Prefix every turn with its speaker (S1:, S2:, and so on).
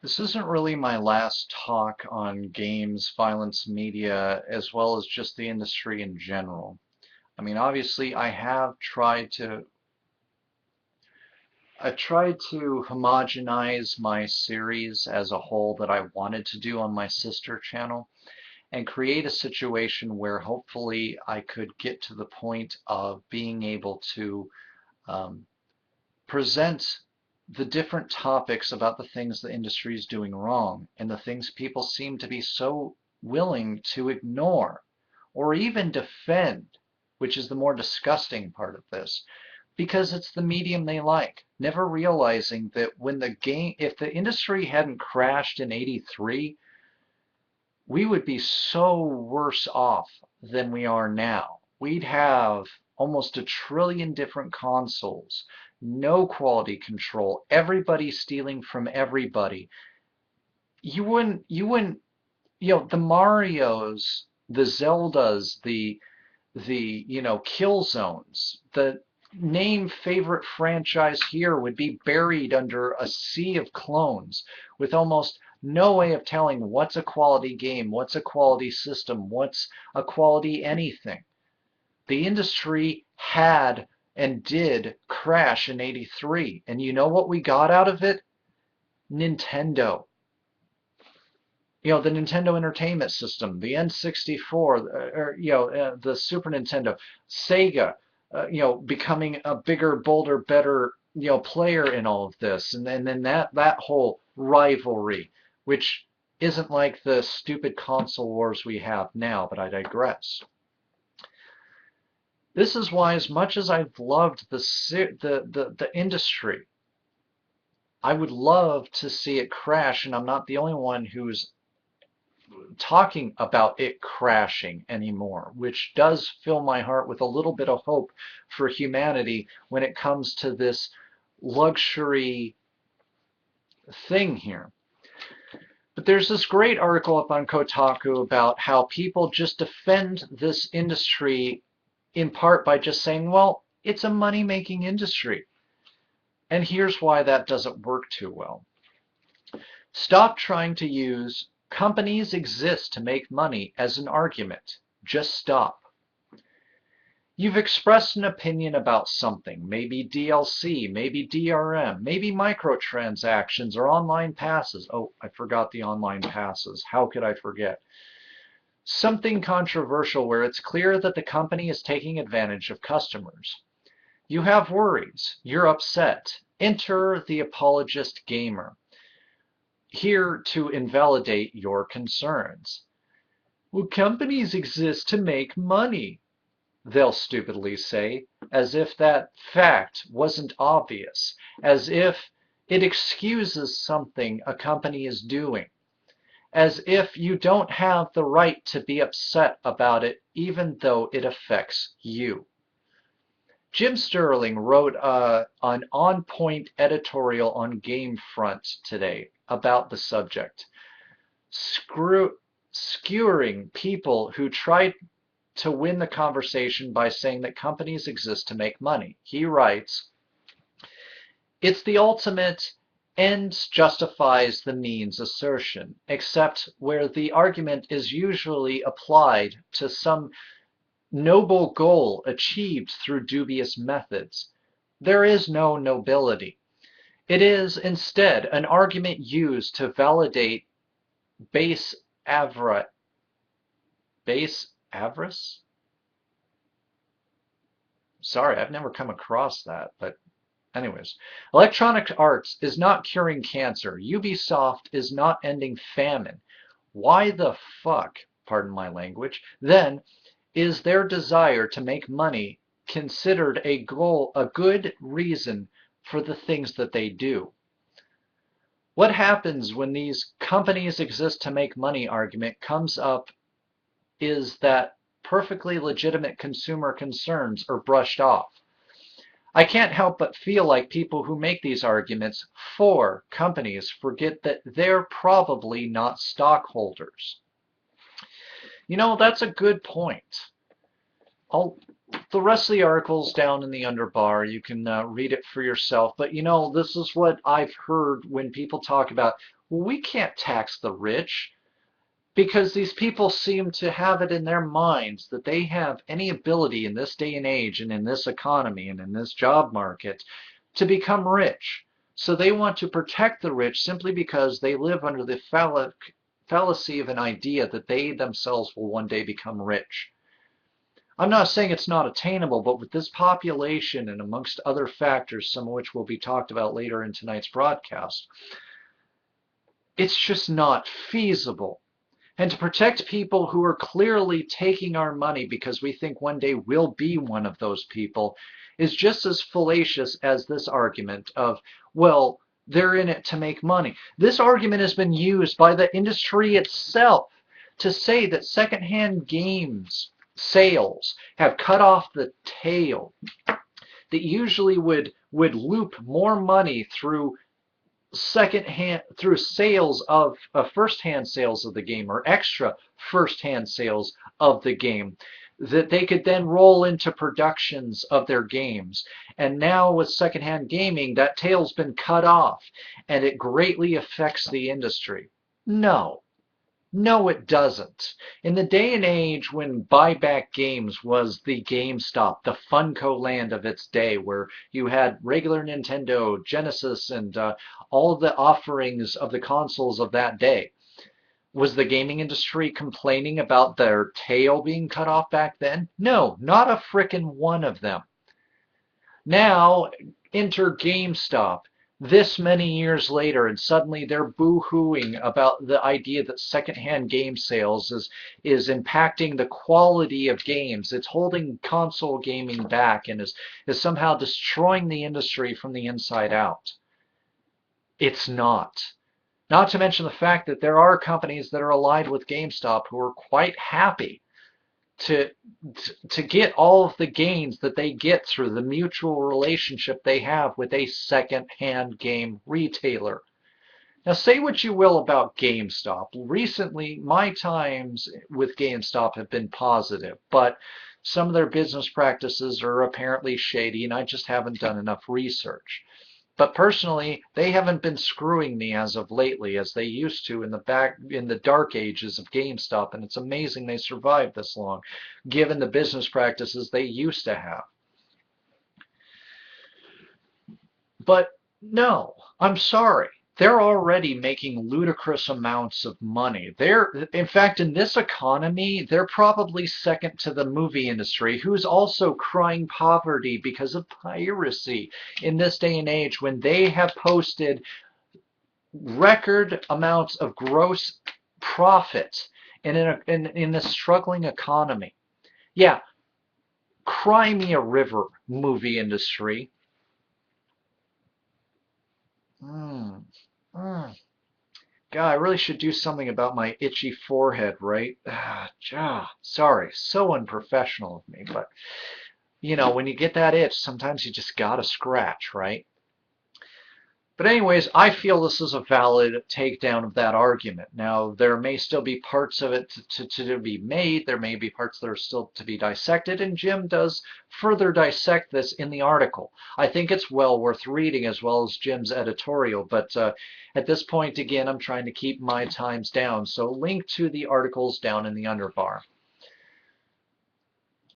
S1: This isn't really my last talk on games, violence, media, as well as just the industry in general. I mean, obviously, I tried to homogenize my series as a whole that I wanted to do on my sister channel and create a situation where hopefully I could get to the point of being able to um, present the different topics about the things the industry is doing wrong and the things people seem to be so willing to ignore or even defend, which is the more disgusting part of this, because it's the medium they like, never realizing that if the industry hadn't crashed in 83, we would be so worse off than we are now. We'd have almost a trillion different consoles, no quality control, everybody stealing from everybody. You wouldn't, the Marios, the Zeldas, the kill zones, the name favorite franchise here would be buried under a sea of clones with almost no way of telling what's a quality game, what's a quality system, what's a quality anything. The industry had and did crash in 83. And you know what we got out of it? Nintendo. The Nintendo Entertainment System, the N64, the Super Nintendo, Sega, becoming a bigger, bolder, better, player in all of this, and then that whole rivalry, which isn't like the stupid console wars we have now, but I digress. This is why, as much as I've loved the industry, I would love to see it crash, and I'm not the only one who's talking about it crashing anymore, which does fill my heart with a little bit of hope for humanity when it comes to this luxury thing here. But there's this great article up on Kotaku about how people just defend this industry in part by just saying, well, it's a money-making industry. And here's why that doesn't work too well. Stop trying to use "companies exist to make money" as an argument. Just stop. You've expressed an opinion about something, maybe DLC, maybe DRM, maybe microtransactions or online passes. Oh, I forgot the online passes. How could I forget? Something controversial where it's clear that the company is taking advantage of customers. You have worries. You're upset. Enter the apologist gamer, here to invalidate your concerns. Well, companies exist to make money, they'll stupidly say, as if that fact wasn't obvious, as if it excuses something a company is doing, as if you don't have the right to be upset about it even though it affects you. Jim Sterling wrote an on-point editorial on Gamefront today about the subject, skewering people who try to win the conversation by saying that companies exist to make money. He writes, "It's the ultimate ends justifies the means assertion, except where the argument is usually applied to some noble goal achieved through dubious methods. There is no nobility. It is, instead, an argument used to validate base avarice. Base avarice? Sorry, I've never come across that, but anyways. Electronic Arts is not curing cancer. Ubisoft is not ending famine. Why the fuck, pardon my language, then is their desire to make money considered a good reason for the things that they do? What happens when these companies exist to make money argument comes up is that perfectly legitimate consumer concerns are brushed off. I can't help but feel like people who make these arguments for companies forget that they're probably not stockholders. That's a good point. the rest of the article's down in the underbar. You can read it for yourself. But you know, this is what I've heard when people talk about, well, we can't tax the rich because these people seem to have it in their minds that they have any ability in this day and age and in this economy and in this job market to become rich. So they want to protect the rich simply because they live under the fallacy of an idea that they themselves will one day become rich. I'm not saying it's not attainable, but with this population and amongst other factors, some of which will be talked about later in tonight's broadcast, it's just not feasible. And to protect people who are clearly taking our money because we think one day we'll be one of those people is just as fallacious as this argument of, well, they're in it to make money. This argument has been used by the industry itself to say that secondhand games sales have cut off the tail that usually would loop more money through sales of first-hand sales of the game or extra first-hand sales of the game that they could then roll into productions of their games. And now with secondhand gaming, that tail's been cut off and it greatly affects the industry. No, no, it doesn't. In the day and age when buyback games was the GameStop, the Funko land of its day, where you had regular Nintendo, Genesis, and all of the offerings of the consoles of that day, was the gaming industry complaining about their tail being cut off back then? No, not a frickin' one of them. Now, enter GameStop this many years later, and suddenly they're boo-hooing about the idea that secondhand game sales is impacting the quality of games. It's holding console gaming back and is somehow destroying the industry from the inside out. It's not. Not to mention the fact that there are companies that are allied with GameStop who are quite happy to get all of the gains that they get through the mutual relationship they have with a second-hand game retailer. Now, say what you will about GameStop. Recently, my times with GameStop have been positive, but some of their business practices are apparently shady, and I just haven't done enough research. But personally, they haven't been screwing me as of lately as they used to in the dark ages of GameStop, and it's amazing they survived this long, given the business practices they used to have. But no, I'm sorry. They're already making ludicrous amounts of money. In fact, in this economy, they're probably second to the movie industry, who's also crying poverty because of piracy in this day and age when they have posted record amounts of gross profit in this struggling economy. Yeah, cry me a river, movie industry. Mm. Mm. God, I really should do something about my itchy forehead, right? Sorry, so unprofessional of me, but you know, when you get that itch, sometimes you just gotta scratch, right? But anyways, I feel this is a valid takedown of that argument. Now, there may still be parts of it to be made. There may be parts that are still to be dissected, and Jim does further dissect this in the article. I think it's well worth reading as well as Jim's editorial, but at this point, again, I'm trying to keep my times down, so link to the articles down in the underbar.